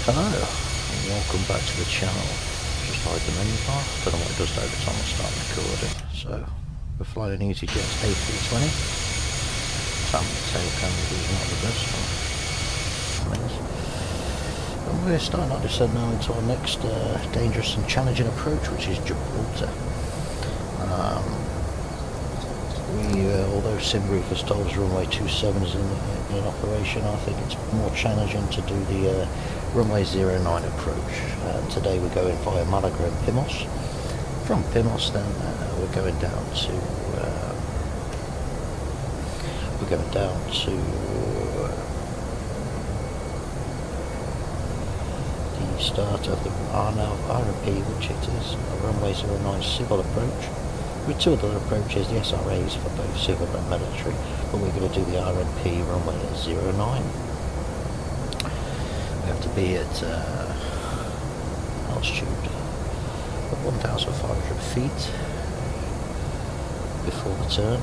Hello, and welcome back to the channel. Just hide the menu bar, don't know what it does every time I start recording. So, we're flying EasyJet's A320. Time to take home is not the best one. And we're starting our descent now into our next dangerous and challenging approach, which is Gibraltar. Although Simbrief has told us runway 27 is in operation, I think it's more challenging to do the runway 09 approach. Today we're going via Malaga and Pimos. From Pimos, then we're going down to the start of the RP, which it is a runway 09 civil approach. With two other approaches, the SRAs for both civil and military, but we're going to do the RNP runway at 09. We have to be at altitude of 1,500 feet before the turn,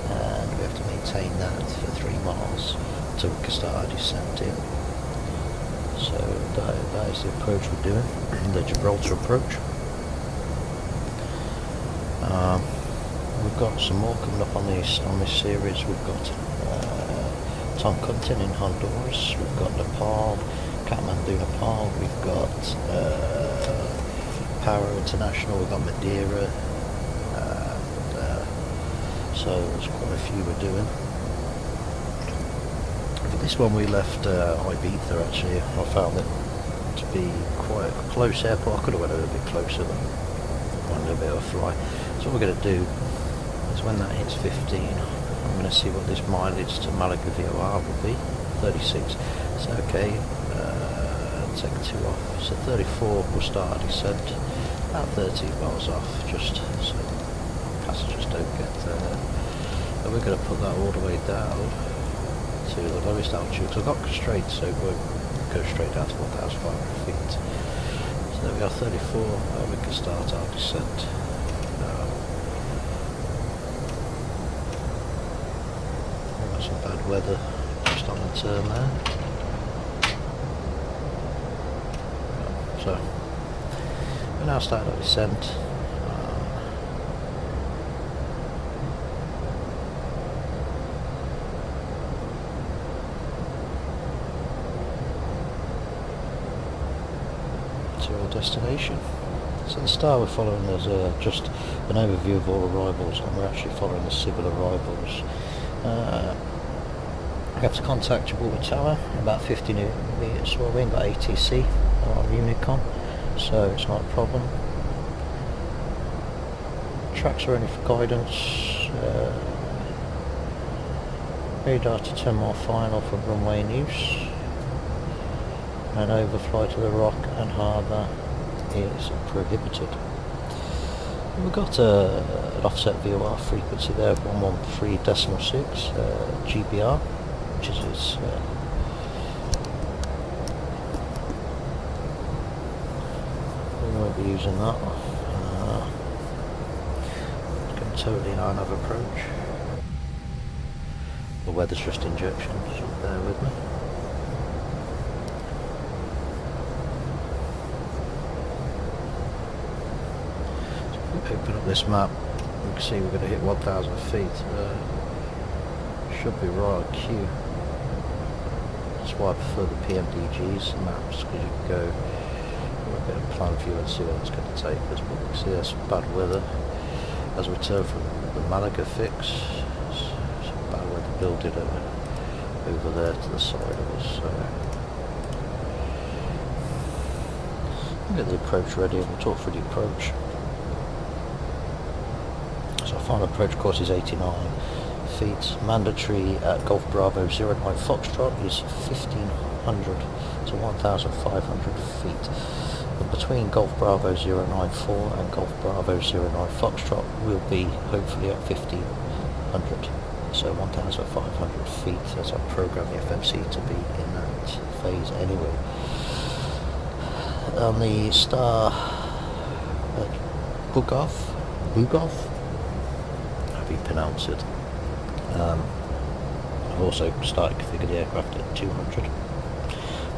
and we have to maintain that for 3 miles until we can start our descent in. So that is the approach we're doing, the Gibraltar approach. We've got some more coming up on this series. We've got Toncontin in Honduras, we've got Nepal, Kathmandu, Nepal, we've got Power International, we've got Madeira, so there's quite a few we're doing. For this one we left Ibiza actually. I found it to be quite a close airport. I could have went a little bit closer than a little bit of a fly. So what we're going to do is when that hits 15, I'm going to see what this mileage to Malaga VOR will be. 36. So okay, take 2 off. So 34 will start our descent. About 13 miles off, just so passengers don't get and we're going to put that all the way down to the lowest altitude. So I've got constraints, so we'll go straight down to 1,500 feet. So there we are, 34, and we can start our descent. Some bad weather just on the turn there. So we now start our descent. To our destination. So the star we're following, there's just an overview of all arrivals, and we're actually following the civil arrivals. We have to contact Gibraltar Tower, about 50 metres away. We ain't got ATC on Unicom, so it's not a problem. Tracks are only for guidance. Radar to 10 mile final for runway in use. And overfly to the rock and harbour is prohibited. We've got an offset VOR frequency there of 113.6 GBR, which is we won't be using that. It's going totally RNAV approach. The weather's just injections, so bear with me. Open up this map, you can see we're going to hit 1,000 feet. Should be right on cue. That's why I prefer the PMDGs maps, because you can go with a bit of plan view and see what it's going to take us. But we can see there's some bad weather as we turn from the Malaga fix. Some bad weather building over there to the side of us. So we'll get the approach ready and we'll talk through the approach. So our final approach course is 89 feet. Mandatory at Golf Bravo 09 Foxtrot is 1,500 to 1,500 feet. But between Golf Bravo 094 and Golf Bravo 09 Foxtrot will be hopefully at 1,500. So 1,500 feet, as I program the FMC to be in that phase anyway. On the star at Bugov, how do you pronounce it? I've also started configuring the aircraft at 200.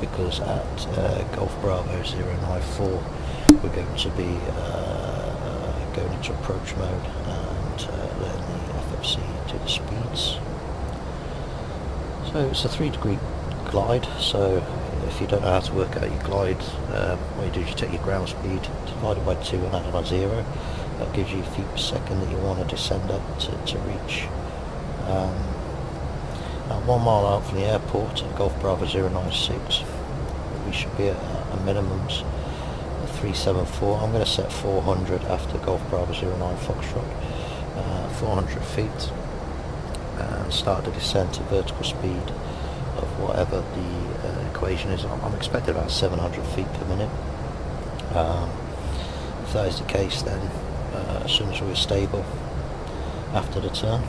because at Golf Bravo 094 we're going to be going into approach mode and letting the FFC do the speeds. So it's a 3-degree glide, so if you don't know how to work out your glide, what you do is you take your ground speed divided by 2 and add on a 0. That gives you feet per second that you want to descend up to reach. Now 1 mile out from the airport at Golf Bravo 096, we should be at a minimums of 374. I'm going to set 400 after Golf Bravo 09 Foxtrot, 400 feet, and start the descent to vertical speed of whatever the equation is. I'm expecting about 700 feet per minute. If that is the case, then as soon as we're stable after the turn,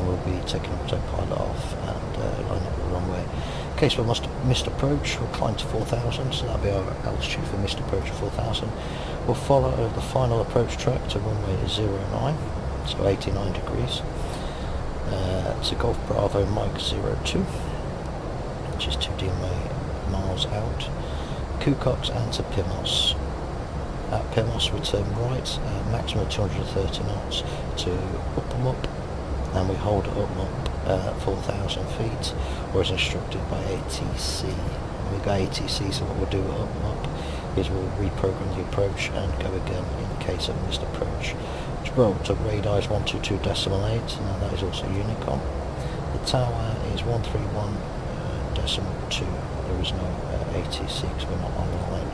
we'll be taking autopilot off and lining up the runway. In case we missed approach, we'll climb to 4,000, so that'll be our altitude for missed approach of 4,000. We'll follow the final approach track to runway 09, so 89 degrees, to Golf Bravo Mike 02, which is 2 DMA miles out, Kukox and to Pimos. At Pimos we turn right, maximum 230 knots to up, and we hold up 4,000 feet, or as instructed by ATC. We've got ATC, so what we'll do up is we'll reprogram the approach and go again in the case of missed approach. Gibraltar radar is 122.8, now that is also Unicom. The tower is 131.2, there is no ATC because we're not online.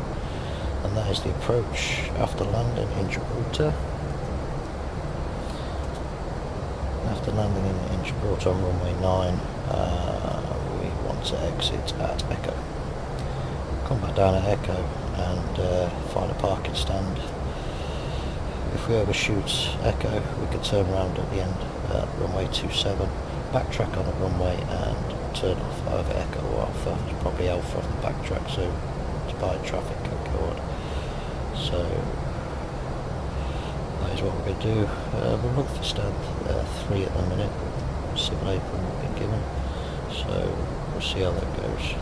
And that is the approach after landing in Gibraltar. After landing in Gibraltar on runway 9, we want to exit at Echo. Come back down at Echo and find a parking stand. If we overshoot Echo, we can turn around at the end at runway 27, backtrack on the runway and turn off either Echo or Alpha. It's probably Alpha off the backtrack, so it's by traffic can go on. So that is what we're going to do. We'll look for stand 3 at the minute, civil apron we've been given, so we'll see how that goes.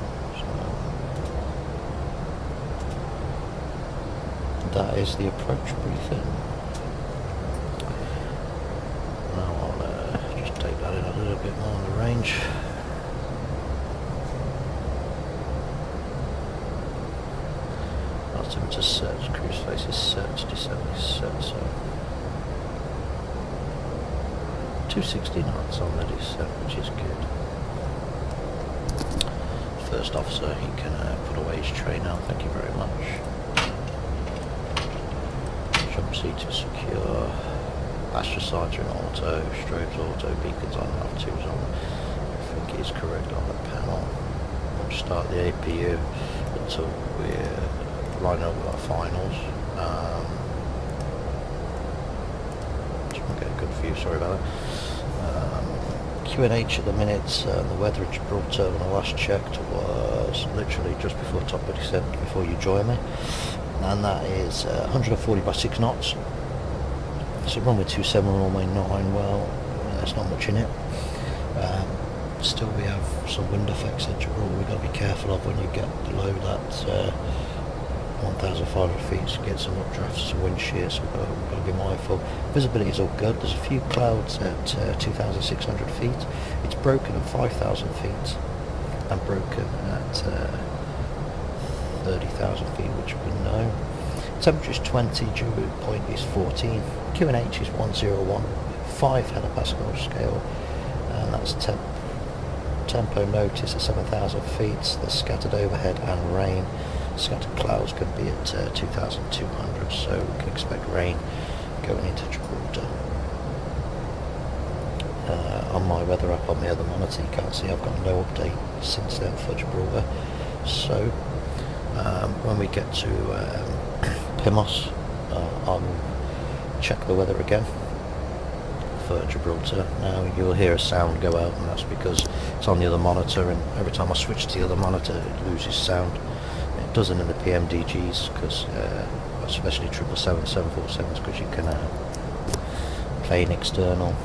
So that is the approach briefing. Now I'll just take that in a little bit more on the range. Altimeter set, cruise face is set, descent is set, so 260 knots on the descent, which is good. First officer, he can put away his tray now, thank you very much. Jump seat is secure, passenger sides are in auto, strobes auto, beacons on, nav2's on, everything is correct on the panel. We'll start the APU until we're lining up with our finals. Just want to get a good view, sorry about that. QNH at the minute, the weather in Gibraltar when I last checked was literally just before top of descent, before you join me, and that is 140 by 6 knots. So runway 27, runway 9, well, there's not much in it. Still we have some wind effects at Gibraltar we've got to be careful of when you get below that 1,500 feet to get some updrafts, some wind shear, so we've got to be mindful. Visibility is all good. There's a few clouds at 2,600 feet. It's broken at 5,000 feet and broken at 30,000 feet, which we know. Temperature is 20, dew point is 14. QNH is 101, 5 hectopascal scale, and that's tempo notice at 7,000 feet. There's scattered overhead and rain. Scattered clouds can be at 2,200, so we can expect rain going into Gibraltar. On my weather app on the other monitor, you can't see I've got no update since then for Gibraltar. So when we get to Pimos, I'll check the weather again for Gibraltar. Now you'll hear a sound go out, and that's because it's on the other monitor, and every time I switch to the other monitor it loses sound. It doesn't in the PMDGs, because especially 777, 747s, because you can play in external.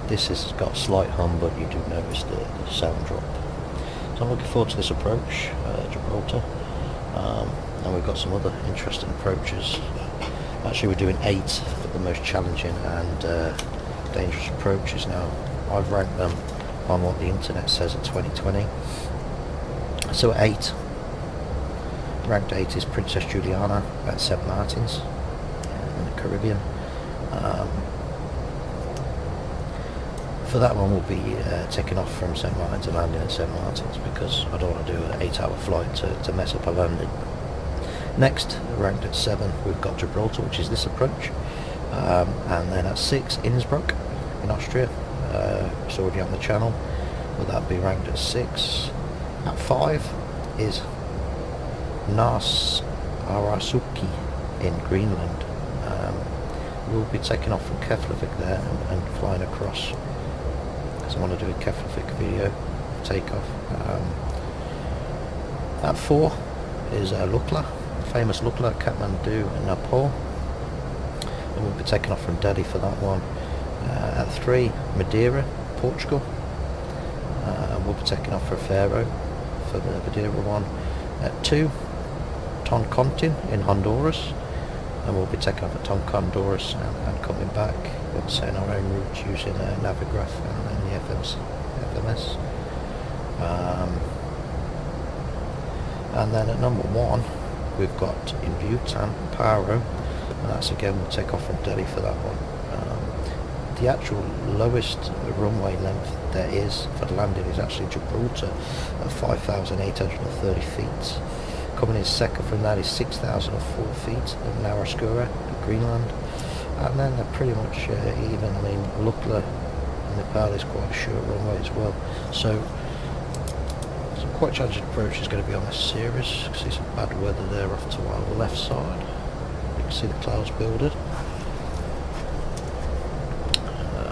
This has got a slight hum, but you do notice the sound drop. So I'm looking forward to this approach, Gibraltar. And we've got some other interesting approaches. Actually, we're doing 8 of the most challenging and dangerous approaches now. I've ranked them on what the internet says at 2020. So at 8, ranked 8 is Princess Juliana at St Martin's in the Caribbean. For that one, we'll be taking off from St Martin's and landing at St Martin's, because I don't want to do an 8-hour flight to mess up a landing. Next, ranked at 7, we've got Gibraltar, which is this approach, and then at 6, Innsbruck in Austria. It's already on the channel, but that'll be ranked at 6. At 5 is Nars Arasuki in Greenland. We'll be taking off from Keflavik there and flying across, because I want to do a Keflavik video takeoff. At 4 is Lukla, famous Lukla, Kathmandu in Nepal, and we'll be taking off from Delhi for that one. At 3, Madeira, Portugal. We'll be taking off for Faro for the Madeira one. At 2, Toncontin in Honduras, and we'll be taking off at Honduras and coming back. We'll be setting our own route using Navigraph and then the FMS. And then at number 1, we've got in Bhutan, Paro, and that's again, we'll take off from Delhi for that one. The actual lowest runway length there is for the landing is actually Gibraltar at 5,830 feet. Coming in second from that is 6,004 feet in Naraskura in Greenland, and then they're pretty much even. I mean, Lukla in Nepal is quite a short runway as well. So some quite challenging approach is going to be on this series. You can see some bad weather there off to our left side. You can see the clouds building.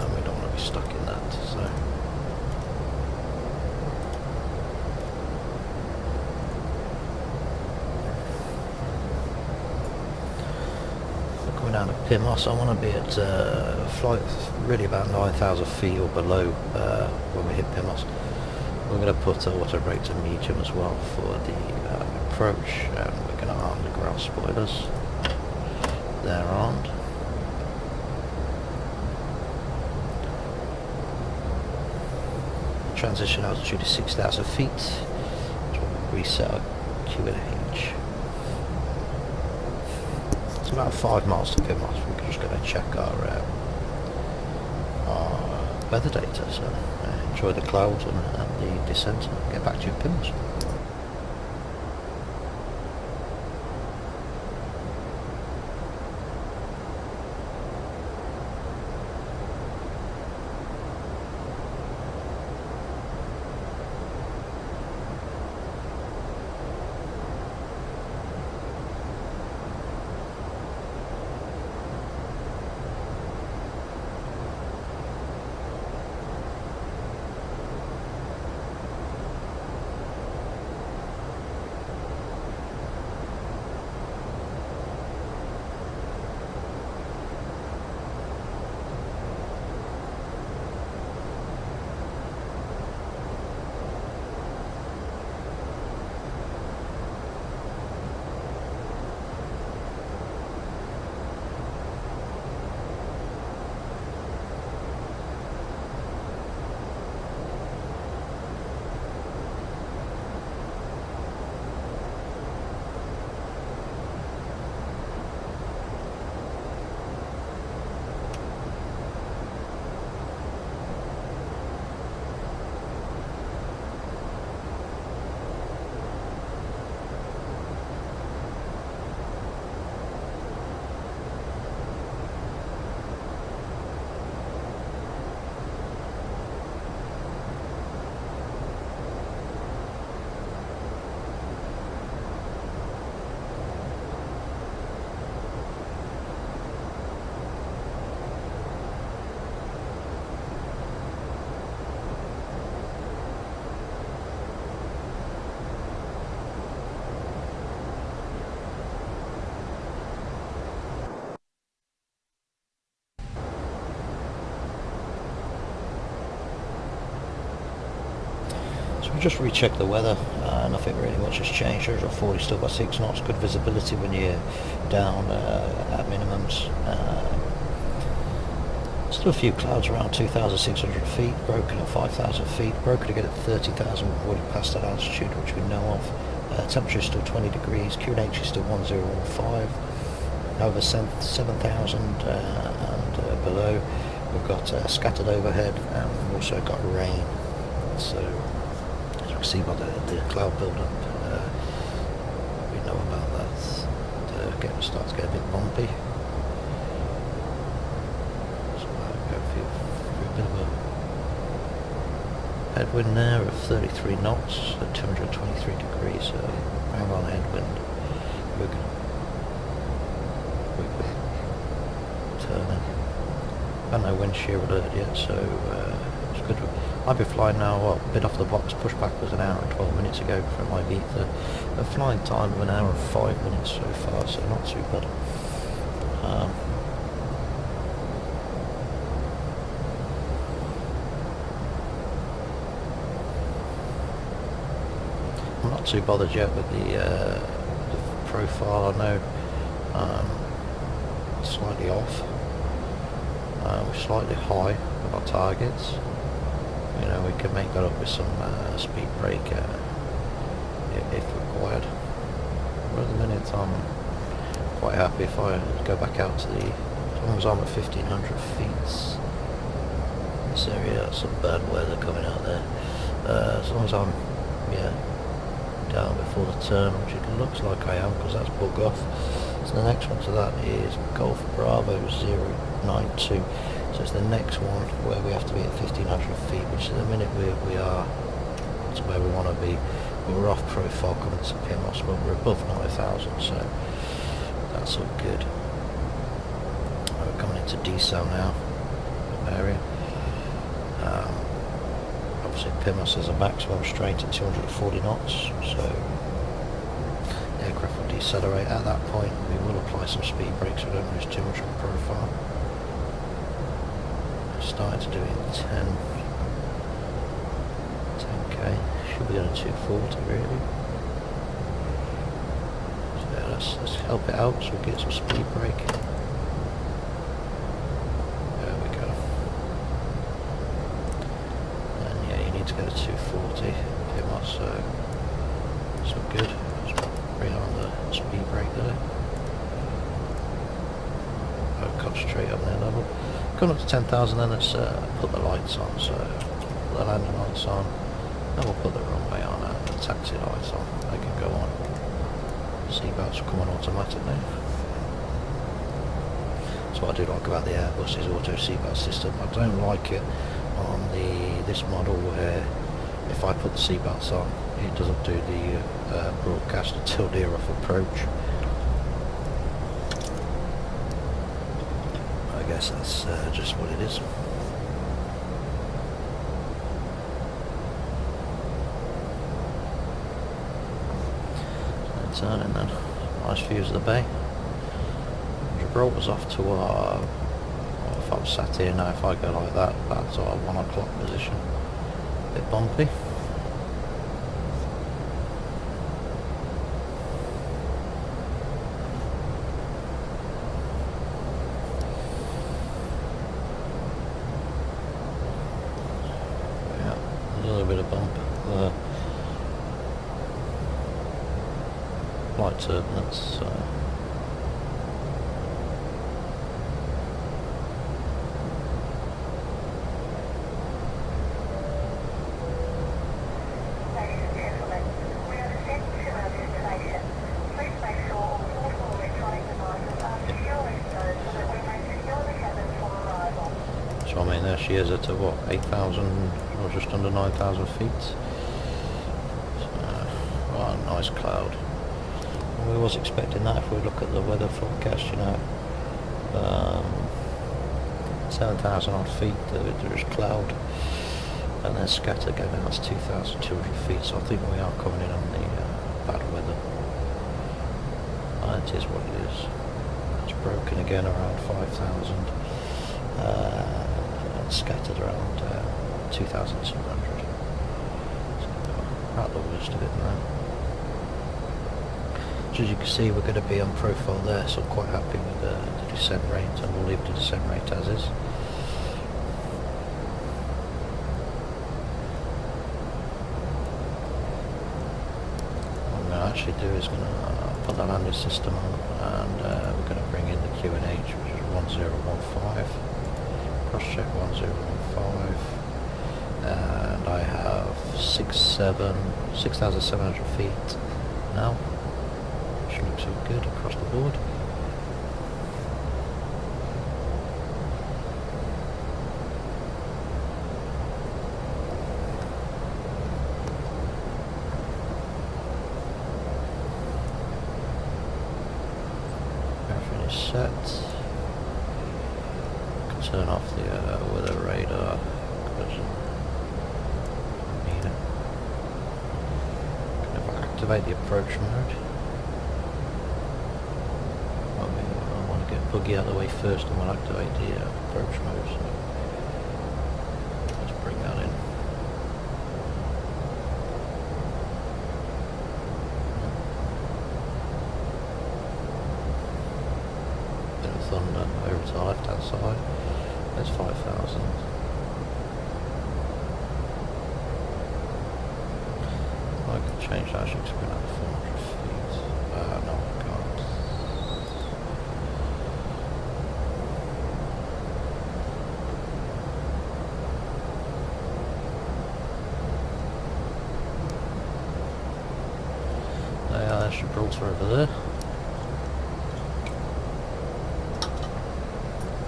We don't want to be stuck in that, so. Coming down to Pimos, I want to be at flight really about 9,000 feet or below when we hit Pimos. We're going to put auto brake to medium as well for the approach, and we're going to arm the ground spoilers. They're armed. Transition altitude is 6,000 feet. So we'll reset our QNH. It's about 5 miles to Pimos. We're just going to check our weather data. So enjoy the clouds and the descent, and get back to you at Pimos. we just rechecked the weather. Nothing really much has changed. There's a 40 still by 6 knots. Good visibility when you're down at minimums. Still a few clouds around 2,600 feet, broken at 5,000 feet, broken again at 30,000. We've already passed that altitude, which we know of. Temperature is still 20 degrees, QNH is still 1015, over 7,000 and below. We've got scattered overhead, and we've also got rain. So, as you can see by the cloud build-up, we know about that. It starts to get a bit bumpy. A bit of a headwind there of 33 knots at 223 degrees, so hang on headwind. We're turning. Got no wind shear alert yet, so it's good. I'll be flying now, well, a bit off the box. Pushback was an hour and 12 minutes ago from Ibiza. A flying time of an hour and 5 minutes so far, so not too bad. I'm not too bothered yet with the profile. I know slightly off. We're slightly high with our targets. You know, we can make that up with some speed brake if required. But at the minute, I'm quite happy if I go back out to as long as I'm at 1,500 feet. This area, some bad weather coming out there. As long as I'm, down before the turn, which it looks like I am, because that's bug off. So the next one to that is Golf Bravo 092. So it's the next one where we have to be at 1,500 feet, which at the minute we are to where we want to be. We're off profile coming to Pimos, but we're above 9,000, so that's all good. We're coming into decel now, area. Obviously Pimos has a maximum straight at 240 knots, so the aircraft will decelerate. At that point we will apply some speed brakes so we don't lose too much on profile. Started to do it in 10k, should be on a 240 really. So yeah, let's help it out so we get some speed brake. There we go. And yeah, you need to go to 240 Pimos, so it's all good. Just bring on the speed brake there. I'll concentrate on their level. Coming up to 10,000, then let's put the lights on, so put the landing lights on, then we'll put the runway on and the taxi lights on. They can go on. Seatbelts will come on automatically. That's what I do like about the Airbus, is auto seatbelt system. I don't like it on this model where if I put the seatbelts on, it doesn't do the broadcast until near off approach. I guess that's just what it is. So turning then. Nice views of the bay. Gibraltar's off to our, well, if I'm sat here now, if I go like that, that's our 1 o'clock position. A bit bumpy. A little bit of bump, light turbulence. So I mean, there she is at what, 8,000 or just under 9,000 feet. Oh, nice cloud. We was expecting that if we look at the weather forecast, you know. 7,000 odd feet, there is cloud, and then scatter go down to 2,200 feet, so I think we are coming in on the bad weather. It is what it is. It's broken again around 5,000. Scattered around 2,200. Not the worst of it now. So as you can see, we're going to be on profile there, so I'm quite happy with the descent rate, and we'll leave the descent rate as is. What I'm going to actually do is going to put the landing system on, and we're going to bring in the QNH, which is 1015, cross-check 1015, and I have 6,700 feet now. Looks all good across the board. Everything is set. I can turn off the weather radar because I need it. Kind of activate the approach mode. Buggy out of the way first, and we'll activate the approach mode. So let's bring that in. Bit of thunder over to the left hand side. There's 5,000. I can change that actually because we're going to have 400 feet. No, I can't. There's Gibraltar over there.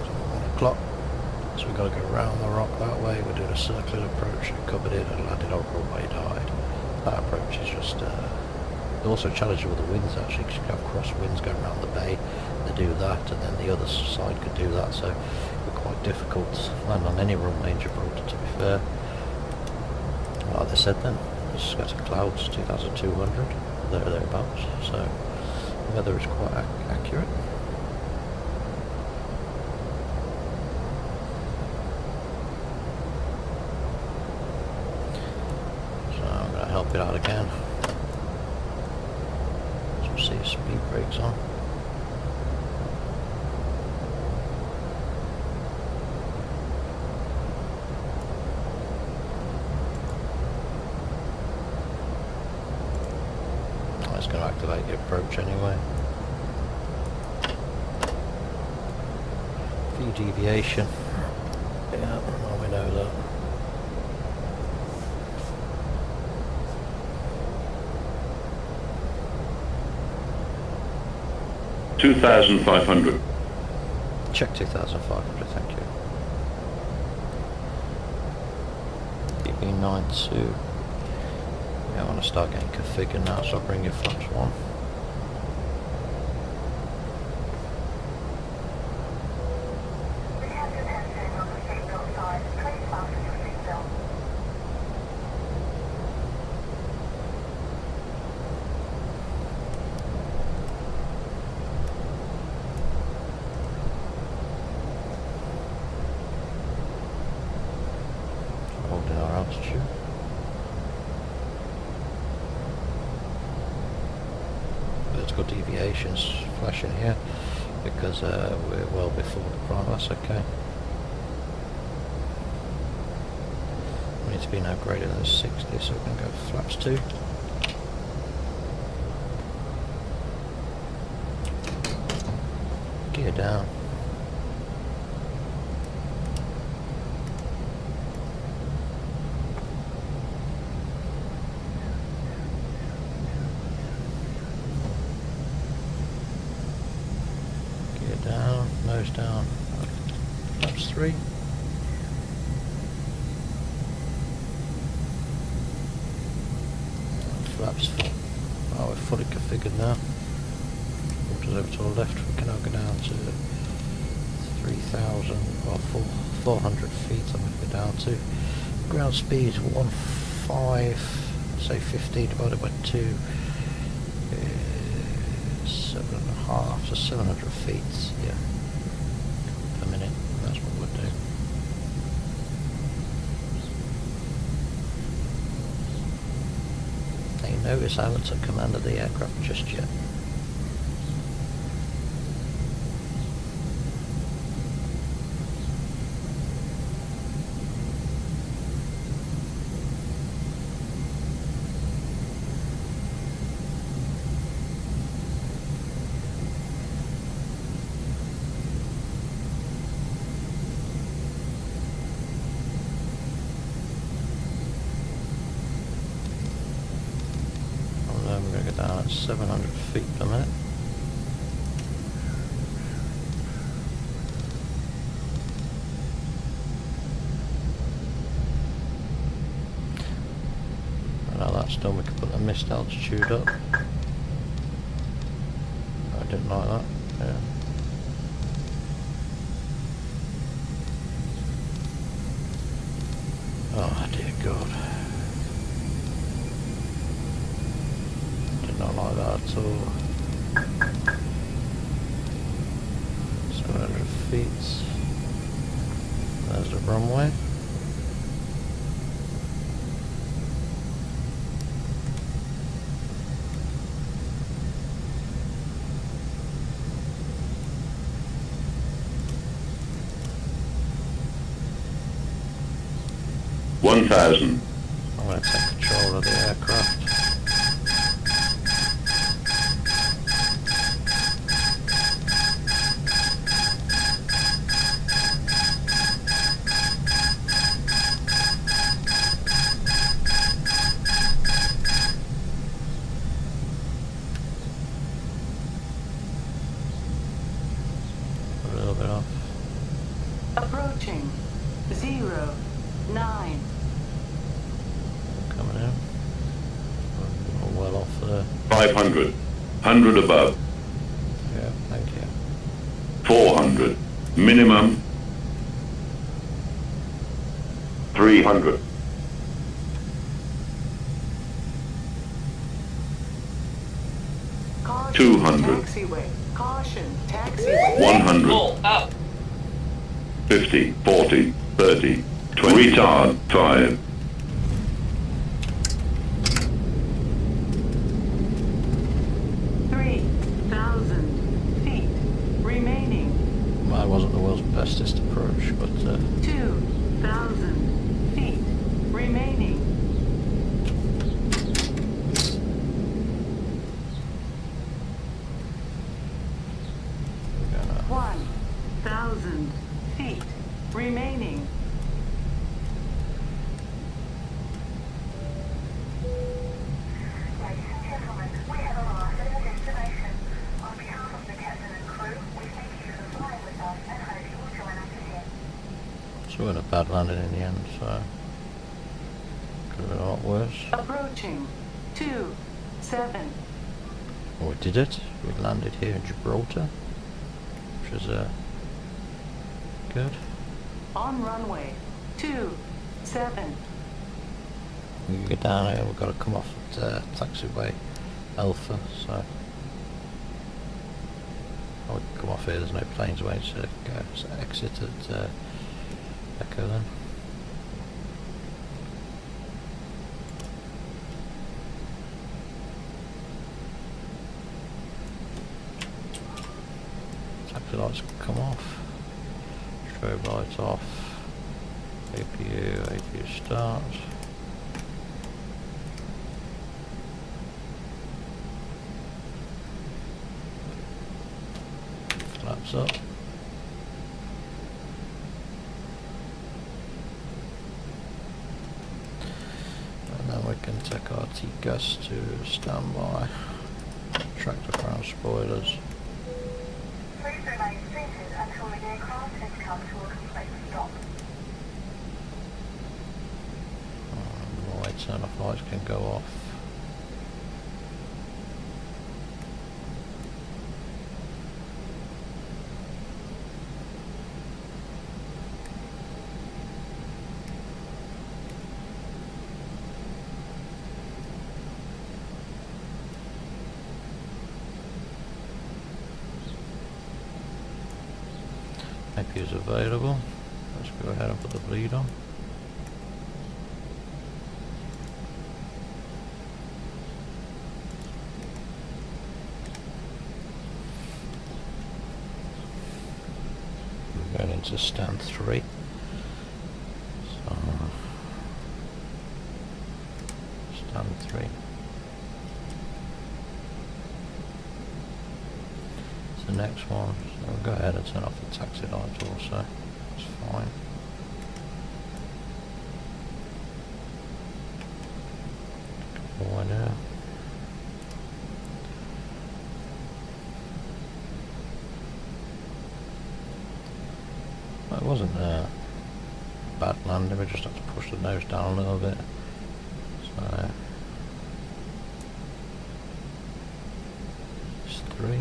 So 1 o'clock. So we've got to go around the rock that way. We're doing a circular approach. We covered it and landed on runway died. That approach is just also challenging with the winds actually, because you can have cross winds going around the bay. They do that, and then the other side could do that. So it's quite difficult to land on any runway in Gibraltar, to be fair. Like they said then, there's scattered clouds, 2,200. Thereabouts, so the weather is quite accurate. So I'm going to help it out again. So we'll see if speed brakes on. It's going to activate the approach anyway. V deviation. Yeah, well, we know that. $2,500. Check 2,500, thank you. BB92. I want to start getting configured now, so I'll bring your flaps 1. Holding our altitude. Vertical deviations flashing here because we're well before the prime. That's okay. We need to be now greater than 60, so we can go flaps 2. Gear down. Down, nose down, flaps 3. Flaps 4. Oh, we're fully configured now. Water's over to the left, we can now go down to 3,000 or 400 feet. I'm going to go down to ground speed 1.5, say 15 divided by 2. 7.5 to 700 feet, yeah, per minute. That's what we'll do. notice I haven't took command of the aircraft just yet. We're going to go down at 700 feet per minute. And now that's done, we can put the mist altitude up. I didn't like that. Yeah. Oh dear God. Did not like that at all. 700 feet. There's the runway. One thousand. I'm going to take control of the aircraft. A little bit off. Approaching 09. Coming in. We're well off there. 500. 100 above. Yeah, thank you. 400. Minimum. 300. Caution, 200. Taxiway. Caution, taxiway. 100. Pull up. 50. 40. 30. 20. Retard. 5. 3,000 feet remaining. Mine wasn't the world's bestest approach, but 2,000 feet remaining. we're gonna 1,000 feet remaining. Ladies and gentlemen, we have arrived at our destination. On behalf of the captain and crew, we thank you for flying with us and hope you will join us again. So we had a bad landing in the end, so could have been a lot worse. Approaching 27. Well, we did it. We landed here in Gibraltar, which is good. On runway 27. We can get down here. We've got to come off at taxiway Alpha, so oh, we can come off here. There's no planes waiting to go. So exit at Echo then. Taxi lights come off. Strobe lights off. APU start. Flaps up. And then we can take our T-gas to standby. Tractor crown spoilers. Please remain seated until the aircraft has come to a complete stop. The light turn off lights can go off. AP is available. Let's go ahead and put the bleed on. to stand 3. So stand 3. The next one, so we'll go ahead and turn off the taxi lights also, it's fine. Why now? Well, it wasn't a bad landing, we just have to push the nose down a little bit. So it's 3.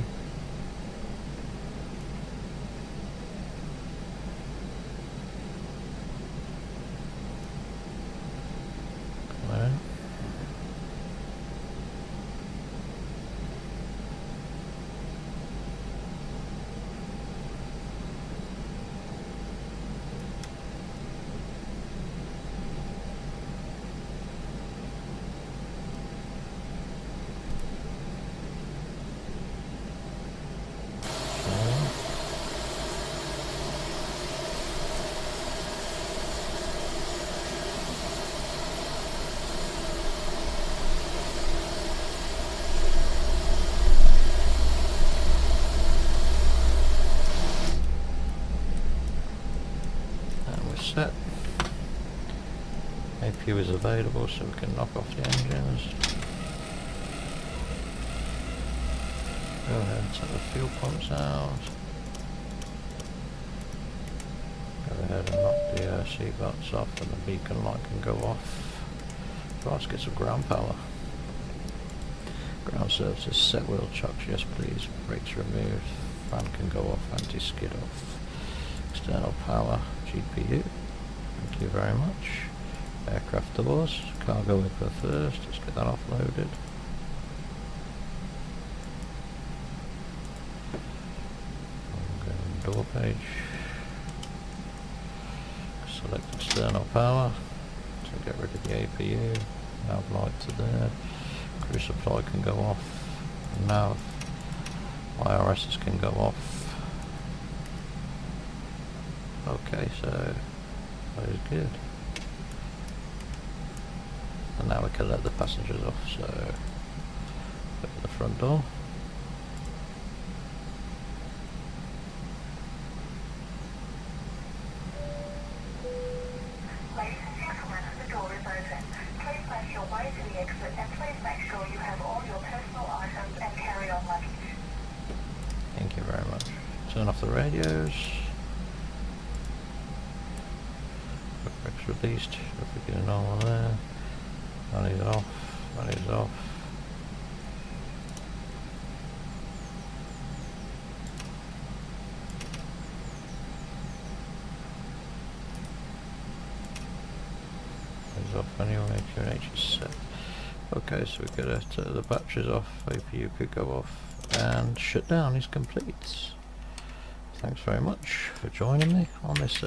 Set. APU is available, so we can knock off the engines. Go ahead and take the fuel pumps out. Go ahead and knock the seat belts off, and the beacon light can go off. So let's get some ground power. Ground surfaces, set wheel chocks, yes please. Brakes removed. Fan can go off, anti-skid off. External power, GPU. Thank you very much. Aircraft doors, cargo wiper first, let's get that offloaded. Door page. Select external power to get rid of the APU. Nav light to there. Crew supply can go off. Nav. IRSs can go off. Okay, so that is good. And now we can let the passengers off, so open the front door. Ladies and gentlemen, the door is open. Please make your way to the exit and please make sure you have all your personal items and carry-on luggage. Thank you very much. Turn off the radios. Brakes released. Everything normal there. That is off. That is off. That is off anyway. QNH is set. Okay, so we gotta turn the batteries off. APU could go off, and shutdown is complete. Thanks very much for joining me on this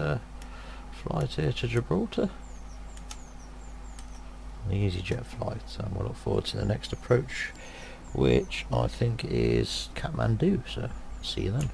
flight here to Gibraltar. The EasyJet flight, and we'll look forward to the next approach, which I think is Kathmandu, so see you then.